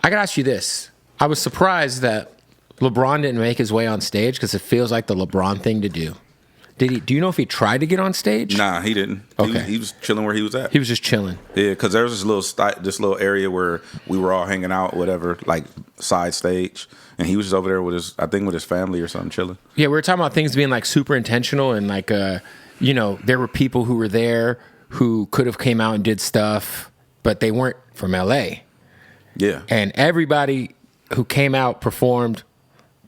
I gotta ask you this. I was surprised that LeBron didn't make his way on stage because it feels like the LeBron thing to do. Did he? Do you know if he tried to get on stage? Nah, he didn't. Okay. He was chilling where he was at. He was just chilling. Yeah, because there was this little area where we were all hanging out, whatever, like side stage, and he was just over there with his family or something, chilling. Yeah, we were talking about things being like super intentional and like, there were people who were there who could have came out and did stuff, but they weren't from LA. Yeah. And everybody who came out performed.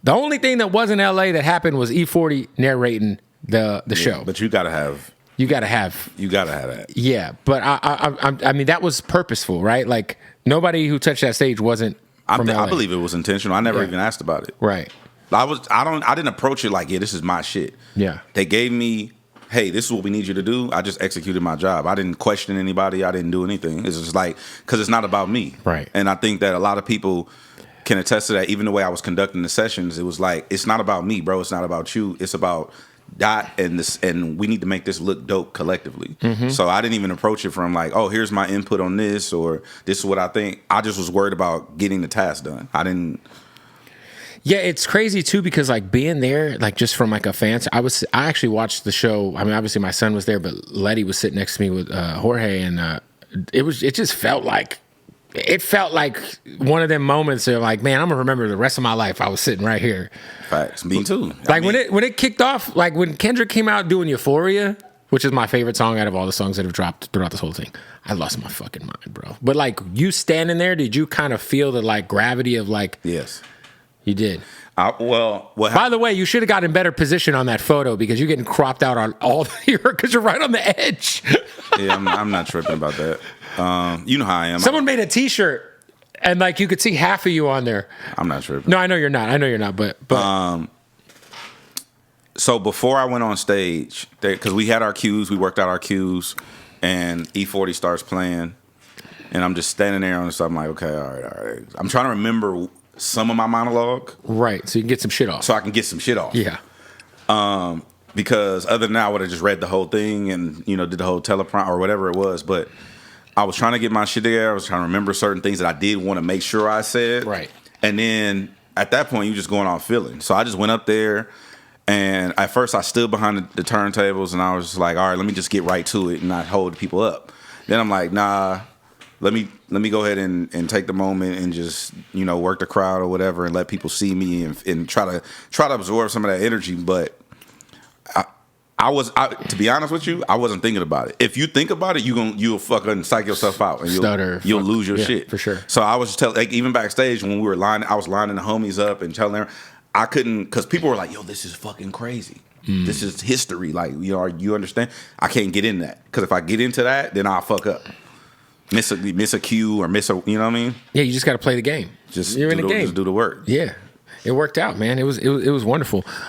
The only thing that wasn't LA that happened was E40 narrating the show. But you gotta have that. Yeah, but I mean that was purposeful, right? Like nobody who touched that stage wasn't from LA. I believe it was intentional. I never even asked about it. Right. I didn't approach it like, yeah, this is my shit. Yeah. They gave me, hey, this is what we need you to do. I just executed my job. I didn't question anybody. I didn't do anything. It's just like, because it's not about me. Right. And I think that a lot of people can attest to that. Even the way I was conducting the sessions, it was like, it's not about me, bro. It's not about you. It's about Dot and this, and we need to make this look dope collectively. Mm-hmm. So I didn't even approach it from like, oh, here's my input on this, or this is what I think. I just was worried about getting the task done. I didn't. Yeah, it's crazy too because like being there, like just from like a fan. I actually watched the show. I mean, obviously my son was there, but Letty was sitting next to me with Jorge, and it just felt like. It felt like one of them moments of like, man, I'm gonna remember the rest of my life. I was sitting right here. Facts, me too. Like when it kicked off, like when Kendrick came out doing Euphoria, which is my favorite song out of all the songs that have dropped throughout this whole thing. I lost my fucking mind, bro. But like you standing there, did you kind of feel the like gravity of like? Yes, you did. By the way, you should have gotten better position on that photo because you're getting cropped out on all here because you're right on the edge. Yeah, I'm not tripping about that. You know how I am. Someone made a T-shirt, and like you could see half of you on there. I'm not tripping. No, I know you're not. But so before I went on stage, because we had our cues, we worked out our cues, and E40 starts playing, and I'm just standing there on the side. I'm like, okay, all right. I'm trying to remember some of my monologue, right? So you can get some shit off. So I can get some shit off. Yeah. Because other than that, I would have just read the whole thing and did the whole teleprompter or whatever it was, but. I was trying to get my shit together. I was trying to remember certain things that I did want to make sure I said. Right. And then at that point, you just going off feeling. So I just went up there, and at first I stood behind the turntables, and I was just like, all right, let me just get right to it and not hold people up. Then I'm like, nah, let me go ahead and take the moment and just work the crowd or whatever and let people see me and try to absorb some of that energy. But to be honest with you, I wasn't thinking about it. If you think about it, you'll fucking psych yourself out and you'll lose your shit for sure. So I was just telling, like, even backstage when we were I was lining the homies up and telling them I couldn't, because people were like, "Yo, this is fucking crazy. This is history. Like, you understand? I can't get in that because if I get into that, then I'll fuck up, miss a cue or miss a, you know what I mean? Yeah, you just got to play the game. You're in the game. Just do the work. Yeah. It worked out, man. It was wonderful.